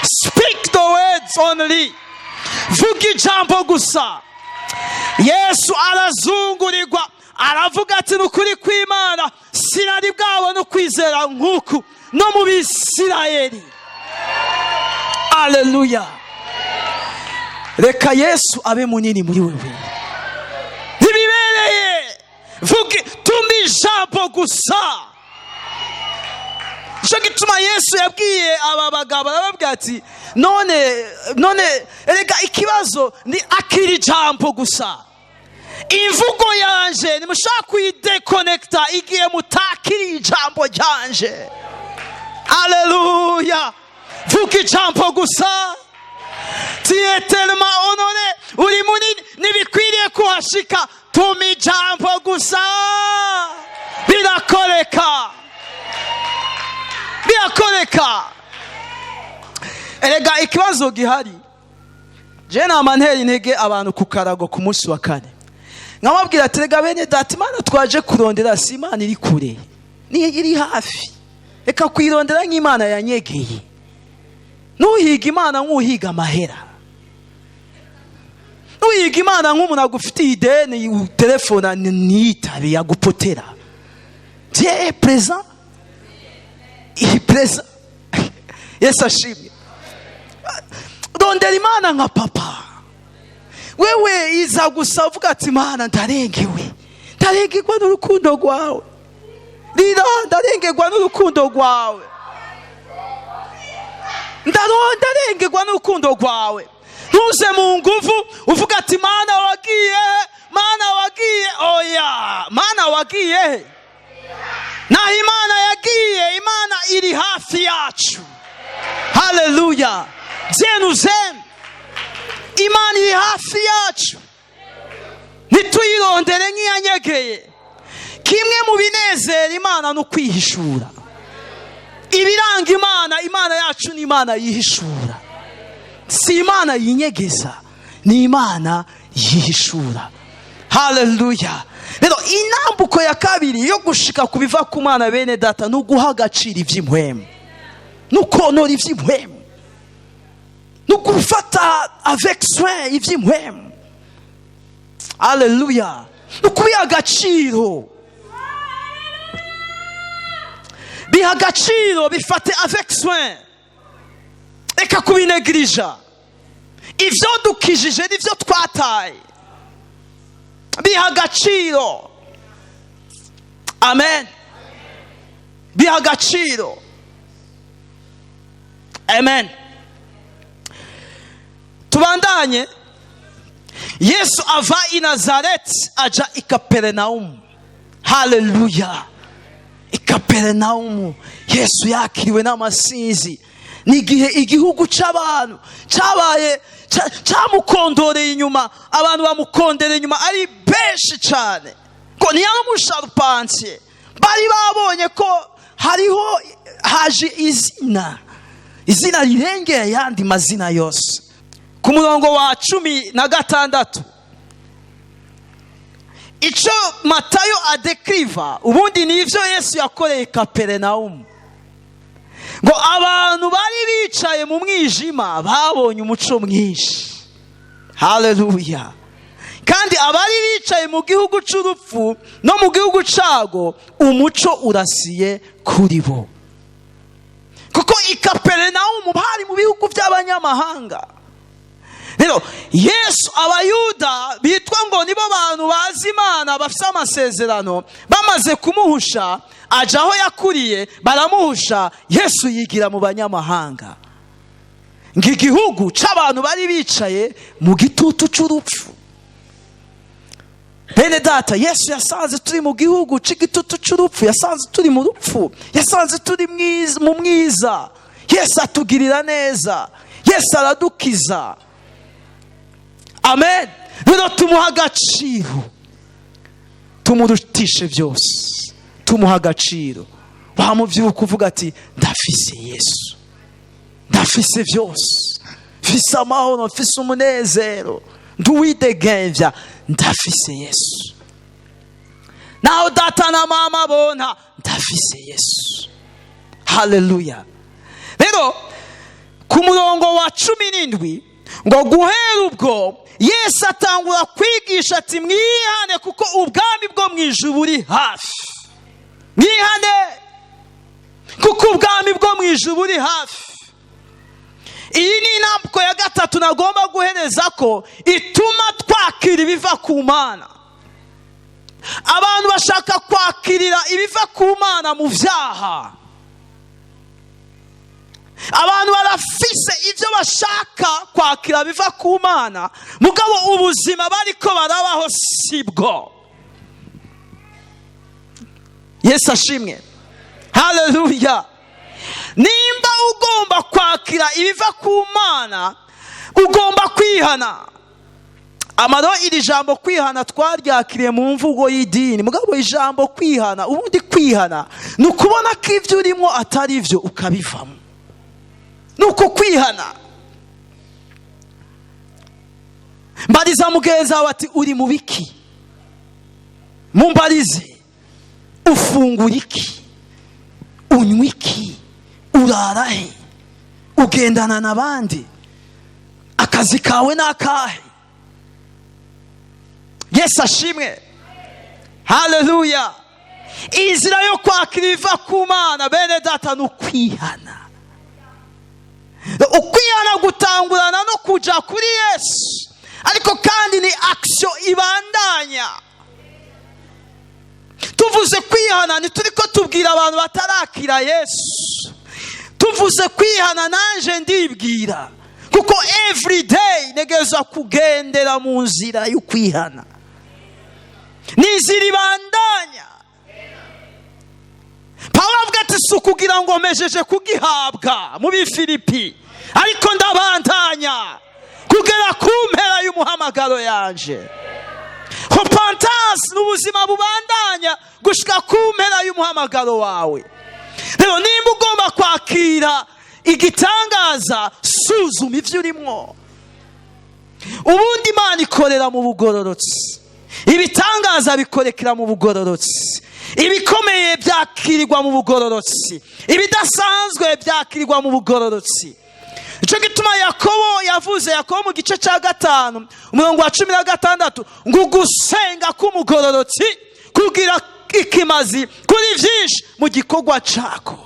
speak the words only, vuga ijambo gusa. Yesu arazungurirwa, aravuga ati nukuri kw'Imana sinari bwabona ukwizera nk'uku no mu Bisirayeli. Aleluya. Reka Yesu abe munini muri wewe, ntibibereye, vuga, tuma ijambo gusa. Cyo gituma Yesu yabwiye aba bagabo, arababwira ati none erega ikibazo ni akiri ijambo gusa. Imvugo yanje nimushaka kuyidekonekta igihe mutakiri ijambo ryanje. Aleluya. Vuga ijambo gusa. Tiyetelma honore, uri munini, nibikwiriye kuhashika, tuma ijambo gusa. Birakoreka. Birakoreka. Erega ikibazo gihari, je nama ntera intege abantu ku karago ku munsi wa kane, nkababwira ati rega bene data, Imana twaje kurondera si Imana iri kure, ni iri hafi. Reka kwirondera nk'Imana yanyegeye. Nuhiga Imana nk'uhiga amahera. Nuhiga Imana nk'umuntu agufitiye ideni telefone niyitabe yagupotera. Dieu est présent. Il est présent. Yesu ashimwe. Rondera Imana nka papa. Wewe iza gusa uvuga ati Imana ndarengewe. Ndarengerwa n'urukundo rwawe. Rira ndarengerwa n'urukundo rwawe. Ndarengerwa n'urukundo rwawe. Ntuze mu nguvu uvuga ati Mana wagiye, Mana wagiye. Oya, Mana wagiye. Na Imana yagiye, Imana iri hafi yacu. Haleluya. Dieu nous aime. Imana iri hafi yacu. Nituyirondere nk'iyanyegeye. Kimwe mu binezera Imana no kwihishura. Ibiranga Imana, Imana yacu ni Imana yihishura. Si Imana yinyegeza, ni Imana yihishura. Haleluya. Rero inambuko ya kabiri yo gushika kubiva ku Mana bene data no guha agaciro ivy'impwemu. Nukonora ivy'impwemu. Nukufata avec soin ivy'impwemu. Haleluya. Nukubiha agaciro. Biha agaciro, bifate avec soin. Reka kubinegirija. Ivyo dukijije nivyo twataye. Biha agaciro. Amen. Biha agaciro. Amen. Tubandanye. Yesu ava i Nazareti aja i Kaperinaumu. Haleluya. I Kaperinaumu Yesu yakiriwe n'amasinzi. Nigihe igihugu c'abantu cabaye camukondoreye inyuma, abantu bamukondereye inyuma ari benshi cyane. Ko ntiyamusharupansiye. Bari babonye ko hariho haje izina rirengeye ayandi mazina yose. Ku murongo wa 16 ico Matayo adekriva ubundi nivyo Yesu yakoreye Kaperinaumu. Ngo abantu bari bicaye mu mwijima babonye umuco mwinshi. Haleluya. Kandi abari bicaye mu gihugu c'urupfu no mu gihugu cago umuco urasiye kuri bo. Kuko i Kaperinaumu bari mu bihugu by'abanyamahanga. Rero Yesu abayuda bitwa ngo nibo bantu bazi Imana bafite amasezerano, bamaze kumuhusha aja aho yakuriye baramuhusha, Yesu yigira mu banyamahanga. Ngigihugu c'abantu bari bicaye mu gitutu c'urupfu. Bene data, Yesu yasanze turi mu gihugu c'igitutu c'urupfu, yasanze turi mu rupfu, yasanze turi mu mwiza. Yesu atugirira neza, Yesu aradukiza. Amen. Rero tumuha agaciro, tumurutishe byose, tumuha agaciro. Wamuvyuka uvuga ati ndafise Yesu, ndafise byose, mfise amahoro, mfise umunezero, nduwidegembya, ndafise Yesu. Naho data na mama bona ndafise Yesu. Haleluya. Rero ku murongo wa 17 ngo guhera ubwo Yesu atangura kwigisha ati mwihane kuko ubwami bwo mwijuru buri hafi. Mwihane kuko ubwami bwo mwijuru buri hafi. Iyi ni inambuko ya gatatu nagomba guhereza ko ituma twakira ibiva ku Mana. Abantu bashaka kwakirira ibiva ku Mana mu vyaha. Abantu barafise ivyo bashaka kwakira biva ku Mana, mugabo ubuzima bariko barabaho sibwo. Yesu ashimwe. Haleluya. Nimba ugomba kwakira ibiva ku Mana, ugomba kwihana. Amaro iri jambo kwihana twaryakiriye mu mvugo y'idini, mugabo ijambo kwihana, ubundi kwihana nukubona ko ivyo urimo atari ivyo ukabivamo. Nuko kwihana. mbariza mugenzi wawe ati uri mu biki? Mumbarize, ufungura iki? Unywa iki? Urara he? Ugendana n'abandi? Akazi kawe n'akahe? Yesu ashimwe. Haleluya. Inzira yo kwakira iva ku Mana bene data ni ukwihana. Ukwihana gutangurana no kuja kuri Yesu, ariko kandi ni action ibandanya. Tuvuze kwihana ntituriko tubwira abantu batarakira Yesu. Tuvuze kwihana nanje ndibwira, kuko every day negeza kugendera mu nzira yo kwihana. N'inzira ibandanya. Pawulo avuga ati si ukugira ngo mejeje kugihabwa mu Bifilipi, ariko ndabandanya kugera ku mpera y'umuhamagaro yanje. Repentance n'ubuzima bubandanya gushika ku mpera y'umuhamagaro wawe. Rero nimba ugomba kwakira igitangaza, suzuma ivyo urimo. Ubundi Imana ikorera mu bugororotsi, ibitangaza bikorekera mu bugororotsi, ibikomeye byakirirwa mu bugororotsi, ibidasanzwe byakirirwa mu bugororotsi. Ico gituma Yakobo yavuze, Yakobo mu gice ca 5 umurongo wa 16, ngo gusenga k'umugororotsi kugira ikimazi kuri vyinshi mu gikorwa cako.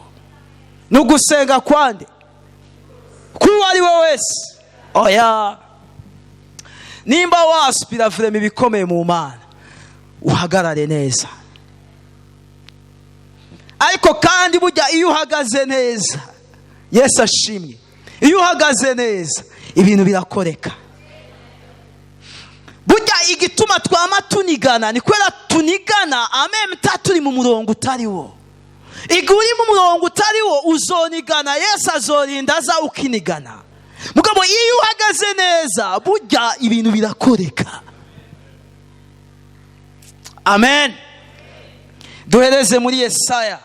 Nugusenga kwande kuba ari we wese. Oya, nimba waspira vrema ibikomeye mu Mana, uhagarare neza. Ariko kandi burya iyo uhagaze neza, Yesu ashimwe, iyo uhagaze neza ibintu birakoreka. Burya igituma twama tunigana ni kwera tunigana ameme turi mu murongo utari wo. Iguri mu murongo utari wo uzonigana, Yesu azorinda za ukinigana. Mugabo iyo uhagaze neza burya ibintu birakoreka. Amen. Duhereze muri Yesaya.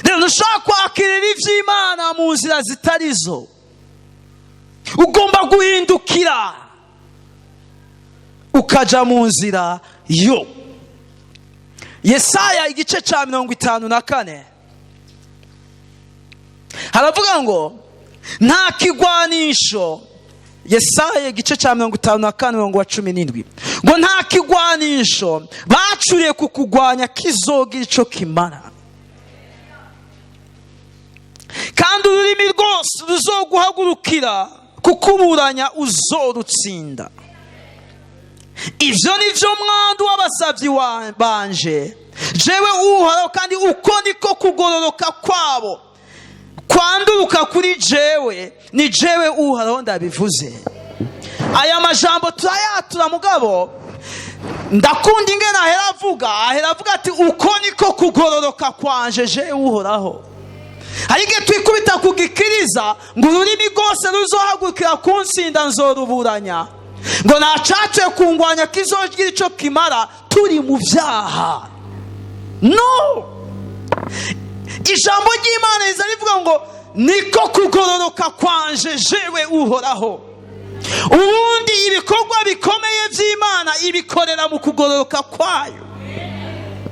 Rero nushaka kwakirira ivy'Imana mu nzira zitarizo, ugomba guhindukira ukaja mu nzira yo. Yesaya igice ca 54 haravuga ngo nta kigwanisho. Yesaya igice ca 54 umurongo wa 17, ngo nta kigwanisho bacuriye kukugwanya kizogira ico kimara, kandi ururimi rwose ruzoguhagurukira kukuburanya uzorutsinda. Ivyo nivyo mwandu w'abasavyi banje, jewe Uhoraho, kandi uko niko kugororoka kwabo kwanduruka kuri jewe, ni jewe Uhoraho ndabivuze. Aya majambo turayatura mugabo ndakunda ingene ahera avuga ati uko niko kugororoka kwanje jewe Uhoraho. Harige twikubita kugikiriza ngo ururimi rwose ruzohagurukira kunsinda nzoruburanya, ngo nacace kungwanya kizogira ico kimara turi mu vyaha. No, ijambo ry'Imana riza rivuga ngo niko kugororoka kwanje jewe Uhoraho. Ubundi ibikorwa bikomeye vy'Imana ibikorera mu kugororoka kwayo.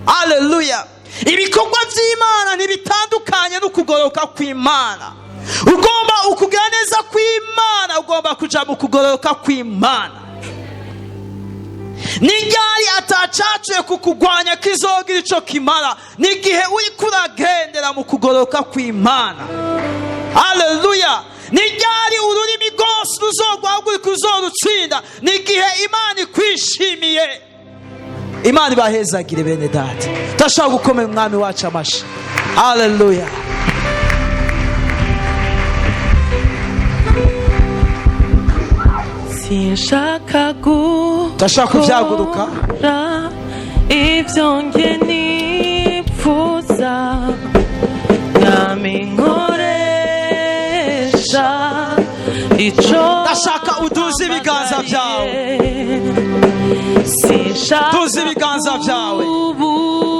Haleluya. Ibikorwa vy'Imana ntibitandukanye no kugororoka kw'Imana. Ugomba ukugira neza kw'Imana, ugomba kuja mu kugororoka kw'Imana. N'iryari atacacuye kukugwanya kizogira ico kimara, n'igihe uri kuragendera mu kugororoka kw'Imana. Haleluya. N'iryari ururimi rwose ruzoguhagurika uzorutsinda, n'igihe Imana ikwishimiye. Imana ibahezagire bene data. Tashaka gukomera umwami wacu amashi. Haleluya. Sinshaka tashaka kuvyaguruka ivyo nge nipfuza, nami nkoresha ico. Ndashaka uduze ibiganza vyawe, tuzi ibiganza vyawe,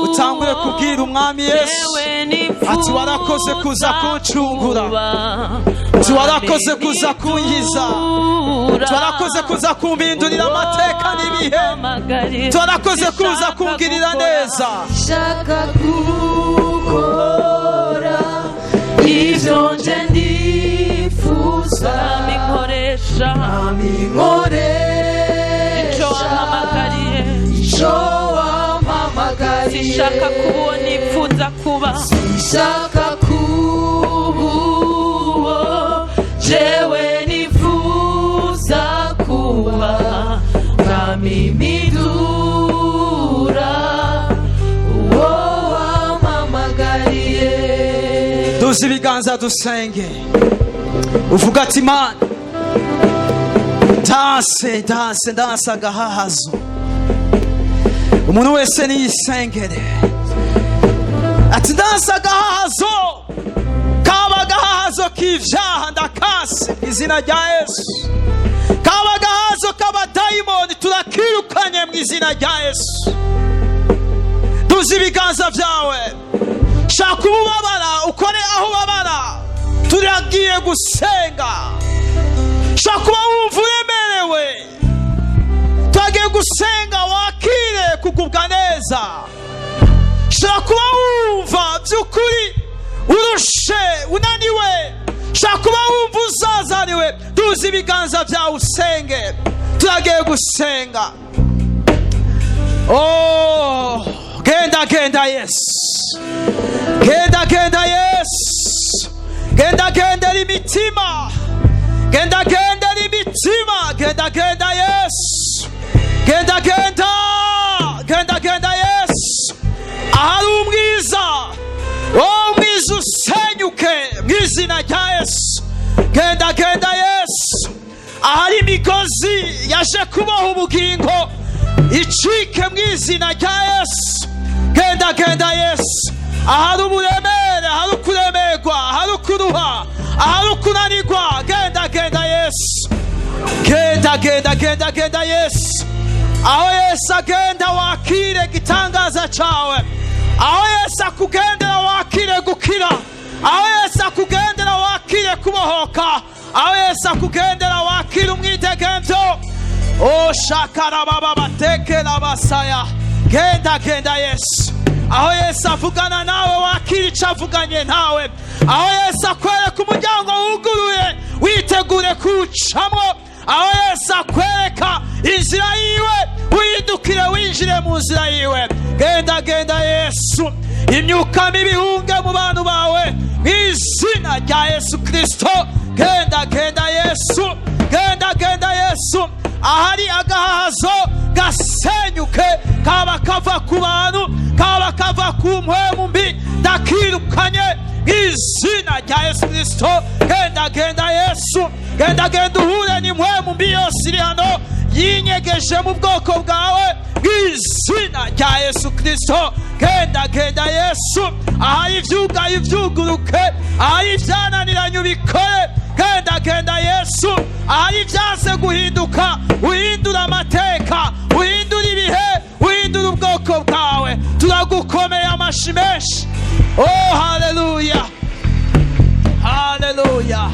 utangure kubwira umwami Yesu ati warakoze kuza kuncungura, warakoze kuza kunkiza, warakoze kuza kumpindurira amateka n'ibihe, warakoze kuza kungirira neza. shaka gukora ibyo nje ndifuza, nkoresha icyo wampamagariye, sinshaka kuba uwo nifuza kuba, sinshaka kuba uwo jewe nifuza kuba, nkamimidura uwo wampamagariye. Duze ibiganza dusenge, uvuga ati Mana, ndanse agahahazo. Umuntu wese niyisengere ati ndanse agahahazo, kaba agahahazo k'ivyaha ndakase izina rya Yesu, kaba agahahazo k'abadayimoni turakirukanye mu izina rya Yesu. Duze ibiganza vyawe, shaka ububabara ukore aho ubabara, turagiye gusenga. Shaka kuba wumva uremerewe, turagiye gusenga wakire kugubwa neza. Shaka kuba wumva by'ukuri urushe unaniwe, shaka kuba wumva uzazaniwe, duze ibiganza vyawe usenge, turagiye gusenga. Oh, genda Yesu, genda Yesu, genda imitima, genda imitima, genda Yesu, genda Yesu. Ahari umwiza, umwiza usenyuke mu izina rya Yesu, genda Yesu. Ahari imigozi yaje kuboha ubugingo, icike mu izina rya Yesu, genda Yesu. Ahari uburemere, ahari ukuremerwa, ahari ukuruha, ahari ukunanirwa, genda Yesu, genda Yesu. Aho Yesu agenda wakire gitangaza cawe, aho Yesu akugendera wakire gukira, aho Yesu akugendera wakire kubohoka, aho Yesu akugendera wakire umwidegemvyo. O shakara baba batekera basaya, genda Yesu. Aho Yesu avugana nawe wakire ico avuganye nawe, aho Yesu akwereka umuryango wuguruye witegure kuwucamwo, aho Yesu akwereka inzira yiwe wihindukire winjire mu nzira yiwe, genda Yesu. Imyuka mibi ihunge mu bantu bawe mu izina rya Yesu Kristo, genda Yesu, genda Yesu. Ahari agahazo gasenyuke, kaba kava ku bantu, kaba kava ku mpwemu mbi, ndakirukanye izina rya Yesu Kristo, genda Yesu, genda uhure n'impwemu mbi yose iri hano yinyegeje mu bwoko bwawe, izina rya Yesu Kristo, genda Yesu. Ahari ivyugaye ivyuguruke, ahari ivyananiranye ubikore, genda Yesu. Ahari ivyaze guhinduka, uhindura amateka, uhindura ibihe, uhindura ubwoko bwawe. Turagukomeye amashi menshi. Oh haleluya, haleluya.